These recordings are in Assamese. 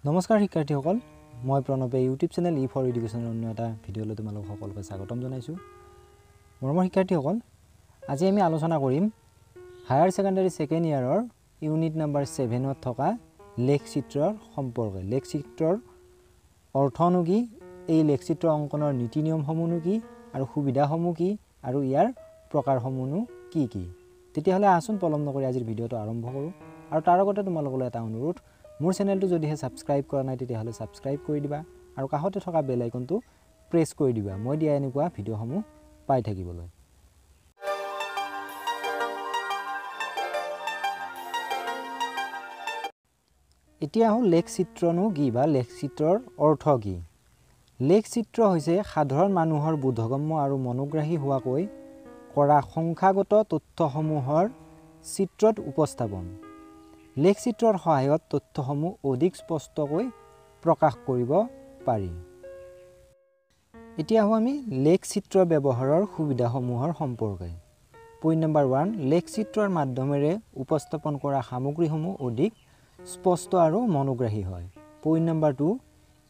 নমস্কাৰ শিক্ষাৰ্থীসকল, মই প্ৰণৱে ইউটিউব চেনেল ই ফৰ এডুকেশ্যনৰ অন্য এটা ভিডিঅ'লৈ তোমালোক সকলোকে স্বাগতম জনাইছোঁ। মৰমৰ শিক্ষাৰ্থীসকল, আজি আমি আলোচনা কৰিম হায়াৰ ছেকেণ্ডাৰী ছেকেণ্ড ইয়াৰৰ ইউনিট নম্বৰ 7ত থকা লেখচিত্ৰৰ সম্পৰ্কে। লেখচিত্ৰৰ অৰ্থনো কি, এই লেখচিত্ৰ অংকনৰ নীতি নিয়মসমূহনো কি, আৰু সুবিধাসমূহ কি, আৰু ইয়াৰ প্ৰকাৰসমূহনো কি কি। তেতিয়াহ'লে আহচোন পলম নকৰি আজিৰ ভিডিঅ'টো আৰম্ভ কৰোঁ। আৰু তাৰ আগতে তোমালোকলৈ এটা অনুৰোধ, মোৰ চেনেলটো যদিহে ছাবস্ক্ৰাইব কৰা নাই তেতিয়াহ'লে ছাবস্ক্ৰাইব কৰি দিবা আৰু কাষতে থকা বেল আইকনটো প্ৰেছ কৰি দিবা মই দিয়া এনেকুৱা ভিডিঅ'সমূহ পাই থাকিবলৈ। এতিয়া হ'ল লেখচিত্ৰনো কি বা লেখচিত্ৰৰ অৰ্থ কি। লেখচিত্ৰ হৈছে সাধাৰণ মানুহৰ বোধগম্য আৰু মনোগ্ৰাহী হোৱাকৈ কৰা সংখ্যাগত তথ্যসমূহৰ চিত্ৰত উপস্থাপন। লেখচিত্ৰৰ সহায়ত তথ্যসমূহ অধিক স্পষ্টকৈ প্ৰকাশ কৰিব পাৰি। এতিয়া আহোঁ আমি লেখচিত্ৰ ব্যৱহাৰৰ সুবিধাসমূহৰ সম্পৰ্কে। পইণ্ট নম্বৰ 1, লেখচিত্ৰৰ মাধ্যমেৰে উপস্থাপন কৰা সামগ্ৰীসমূহ অধিক স্পষ্ট আৰু মনোগ্ৰাহী হয়। পইণ্ট নম্বৰ 2,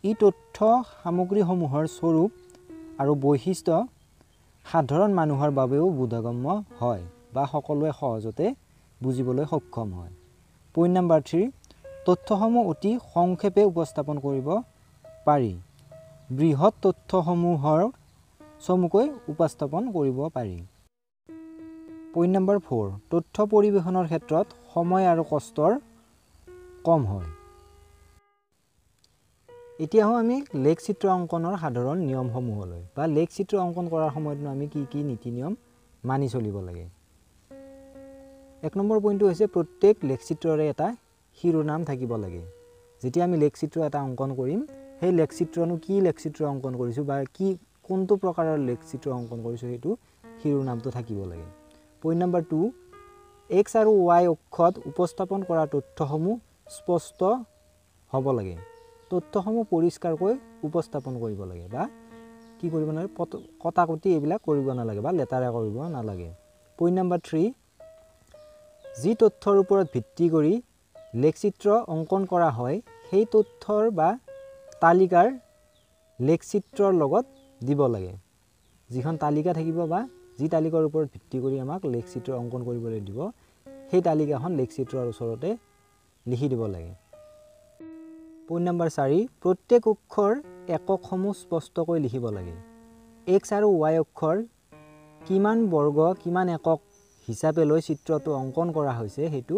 ই তথ্য সামগ্ৰীসমূহৰ স্বৰূপ আৰু বৈশিষ্ট্য সাধাৰণ মানুহৰ বাবেও বোধগম্য হয় বা সকলোৱে সহজতে বুজিবলৈ সক্ষম হয়। পইণ্ট নম্বৰ 3, তথ্যসমূহ অতি সংক্ষেপে উপস্থাপন কৰিব পাৰি। বৃহৎ তথ্যসমূহৰ চমুকৈ উপস্থাপন কৰিব পাৰি। পইণ্ট নম্বৰ 4, তথ্য পৰিৱেশনৰ ক্ষেত্ৰত সময় আৰু কষ্টৰ কম হয়। এতিয়া আমি লেখচিত্ৰ অংকনৰ সাধাৰণ নিয়মসমূহলৈ বা লেখচিত্ৰ অংকন কৰাৰ সময়ত আমি কি কি নীতি নিয়ম মানি চলিব লাগে। 1 নম্বৰ পইণ্টটো হৈছে প্ৰত্যেক লেখচিত্ৰৰে এটা শিৰোনাম থাকিব লাগে। যেতিয়া আমি লেখচিত্ৰ এটা অংকন কৰিম, সেই লেখচিত্ৰনো কি লেখচিত্ৰ অংকন কৰিছোঁ বা কোনটো প্ৰকাৰৰ লেখচিত্ৰ অংকন কৰিছোঁ সেইটো শিৰোনামটো থাকিব লাগে। পইণ্ট নম্বৰ 2, X আৰু Y অক্ষত উপস্থাপন কৰা তথ্যসমূহ স্পষ্ট হ'ব লাগে। তথ্যসমূহ পৰিষ্কাৰকৈ উপস্থাপন কৰিব লাগে বা কি কৰিব নালাগে, কটাকটি এইবিলাক কৰিব নালাগে বা লেটাৰা কৰিব নালাগে। পইণ্ট নম্বৰ 3, যি তথ্যৰ ওপৰত ভিত্তি কৰি লেখচিত্ৰ অংকন কৰা হয় সেই তথ্যৰ বা তালিকাৰ লেখচিত্ৰৰ লগত দিব লাগে। যিখন তালিকা থাকিব বা যি তালিকাৰ ওপৰত ভিত্তি কৰি আমাক লেখচিত্ৰ অংকন কৰিবলৈ দিব, সেই তালিকাখন লেখচিত্ৰৰ ওচৰতে লিখি দিব লাগে। পইণ্ট নম্বৰ 4, প্ৰত্যেক অক্ষৰ এককসমূহ স্পষ্টকৈ লিখিব লাগে। X আৰু Y অক্ষৰ কিমান বৰ্গ কিমান একক হিচাপে লৈ চিত্ৰটো অংকন কৰা হৈছে সেইটো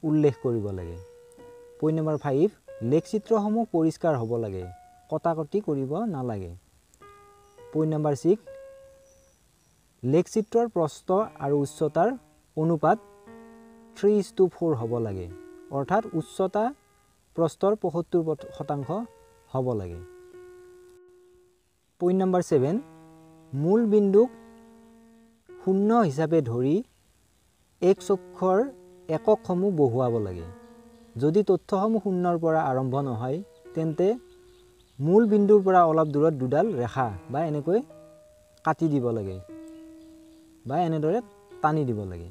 উল্লেখ কৰিব লাগে। পইণ্ট নম্বৰ 5, লেখচিত্ৰসমূহ পৰিষ্কাৰ হ'ব লাগে, কটাকটি কৰিব নালাগে। পইণ্ট নম্বৰ 6, লেখচিত্ৰৰ প্ৰস্থ আৰু উচ্চতাৰ অনুপাত 3:4 হ'ব লাগে, অৰ্থাৎ উচ্চতা প্ৰস্থৰ 75% হ'ব লাগে। পইণ্ট নম্বৰ 7, মূল বিন্দুক 0 হিচাপে ধৰি X অক্ষৰ এককসমূহ বহুৱাব লাগে। যদি তথ্যসমূহ 0ৰ পৰা আৰম্ভ নহয় তেন্তে মূল বিন্দুৰ পৰা অলপ দূৰত দুডাল ৰেখা বা এনেকৈ কাটি দিব লাগে বা এনেদৰে টানি দিব লাগে।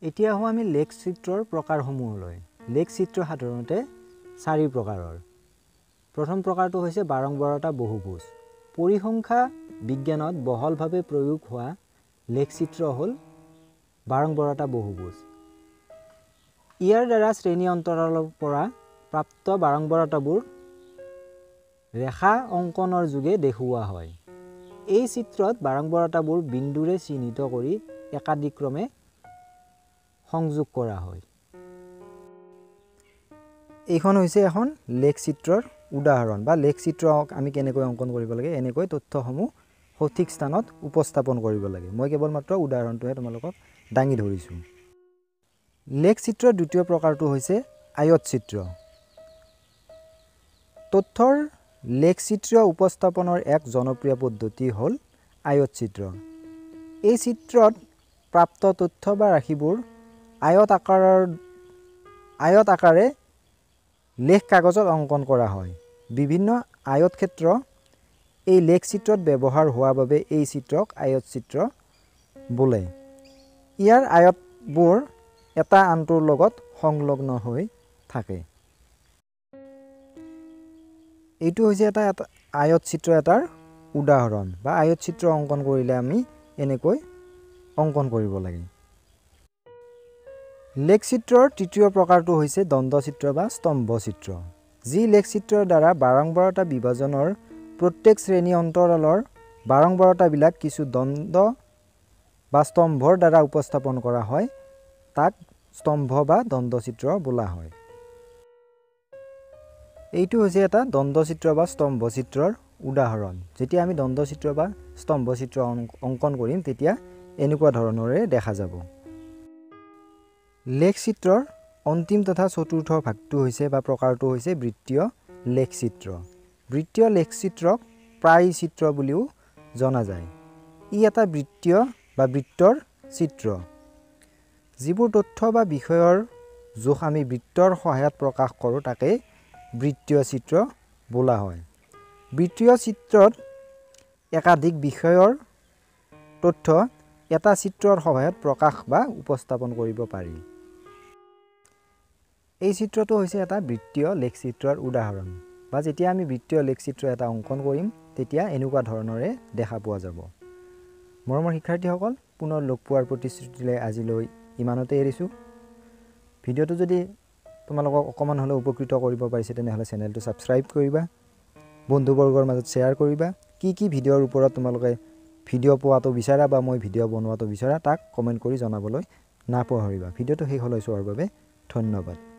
এতিয়া আহোঁ আমি লেখচিত্ৰৰ প্ৰকাৰসমূহলৈ। লেখচিত্ৰ সাধাৰণতে 4 প্ৰকাৰৰ। প্ৰথম প্ৰকাৰটো হৈছে বাৰংবাৰতা বহুভুজ। পৰিসংখ্যা বিজ্ঞানত বহলভাৱে প্ৰয়োগ হোৱা লেখচিত্ৰ হ'ল বাৰংবাৰতা বহুভুজ। ইয়াৰ দ্বাৰা শ্ৰেণী অন্তৰালৰ পৰা প্ৰাপ্ত বাৰংবাৰতাবোৰ ৰেখা অংকনৰ যোগে দেখুওৱা হয়। এই চিত্ৰত বাৰংবাৰতাবোৰ বিন্দুৰে চিহ্নিত কৰি একাদিক্ৰমে সংযোগ কৰা হয়। এইখন হৈছে এখন লেখচিত্ৰৰ উদাহৰণ বা লেখচিত্ৰ আমি কেনেকৈ অংকন কৰিব লাগে, এনেকৈ তথ্যসমূহ সঠিক স্থানত উপস্থাপন কৰিব লাগে। মই কেৱল মাত্ৰ উদাহৰণটোহে তোমালোকক দাঙি ধৰিছোঁ। লেখচিত্ৰৰ দ্বিতীয় প্ৰকাৰটো হৈছে আয়তচিত্ৰ। তথ্যৰ লেখচিত্ৰীয় উপস্থাপনৰ এক জনপ্ৰিয় পদ্ধতি হ'ল আয়তচিত্ৰ। এই চিত্ৰত প্ৰাপ্ত তথ্য বা ৰাশিবোৰ আয়ত আকাৰে লেখ কাগজত অংকন কৰা হয়। বিভিন্ন আয়তক্ষেত্ৰ এই লেখচিত্ৰত ব্যৱহাৰ হোৱাৰ বাবে এই চিত্ৰক আয়তচিত্ৰ বোলে। ইয়াৰ আয়তবোৰ এটা আনটোৰ লগত সংলগ্ন হৈ থাকে। এইটো হৈছে এটা আয়ত চিত্ৰ এটাৰ উদাহৰণ বা আয়ত চিত্ৰ অংকন কৰিলে আমি এনেকৈ অংকন কৰিব লাগে। লেখ চিত্ৰৰ তৃতীয় প্ৰকাৰটো হৈছে দ্বন্দ্ব চিত্ৰ বা স্তম্ভ চিত্ৰ, যি লেখ চিত্ৰৰ দ্বাৰা বাৰংবাৰতা বিভাজনৰ প্ৰত্যেক শ্ৰেণী অন্তৰালৰ বাৰংবাৰতাবিলাক কিছু দ্বন্দ্ব বা স্তম্ভৰ দ্বাৰা উপস্থাপন কৰা হয়, তাক স্তম্ভ বা দ্বন্দ্ব চিত্ৰ বোলা হয়। এইটো হৈছে এটা দ্বন্দ্ব চিত্ৰ বা স্তম্ভ চিত্ৰৰ উদাহৰণ। যেতিয়া আমি দ্বন্দ্ব চিত্ৰ বা স্তম্ভ চিত্ৰ অংকন কৰিম তেতিয়া এনেকুৱা ধৰণৰে দেখা যাব। লেখ চিত্ৰৰ অন্তিম তথা চতুৰ্থ ভাগটো হৈছে বা প্ৰকাৰটো হৈছে বৃত্তীয় লেখ চিত্ৰ। বৃত্তীয় লেখ চিত্ৰক প্ৰায়ী চিত্ৰ বুলিও জনা যায়। ই এটা বৃত্তীয় বা বৃত্তৰ চিত্ৰ। যিবোৰ তথ্য বা বিষয়ৰ জোখ আমি বৃত্তৰ সহায়ত প্ৰকাশ কৰোঁ তাকে বৃত্তীয় চিত্ৰ বোলা হয়। বৃত্তীয় চিত্ৰত একাধিক বিষয়ৰ তথ্য এটা চিত্ৰৰ সহায়ত প্ৰকাশ বা উপস্থাপন কৰিব পাৰি। এই চিত্ৰটো হৈছে এটা বৃত্তীয় লেখ চিত্ৰৰ উদাহৰণ বা যেতিয়া আমি বৃত্তীয় লেখ চিত্ৰ এটা অংকন কৰিম তেতিয়া এনেকুৱা ধৰণৰে দেখা পোৱা যাব। মৰমৰ শিক্ষাৰ্থীসকল, পুনৰ লগ পোৱাৰ প্ৰতিশ্ৰুতিলৈ আজিলৈ ইমানতে এৰিছোঁ। ভিডিঅ'টো যদি তোমালোকক অকণমান হ'লেও উপকৃত কৰিব পাৰিছে তেনেহ'লে চেনেলটো ছাবস্ক্ৰাইব কৰিবা, বন্ধুবৰ্গৰ মাজত শ্বেয়াৰ কৰিবা। কি ভিডিঅ'ৰ ওপৰত তোমালোকে ভিডিঅ' পোৱাটো বিচাৰা বা মই ভিডিঅ' বনোৱাটো বিচাৰা তাক কমেণ্ট কৰি জনাবলৈ নাপাহৰিবা। ভিডিঅ'টো শেষলৈ চোৱাৰ বাবে ধন্যবাদ।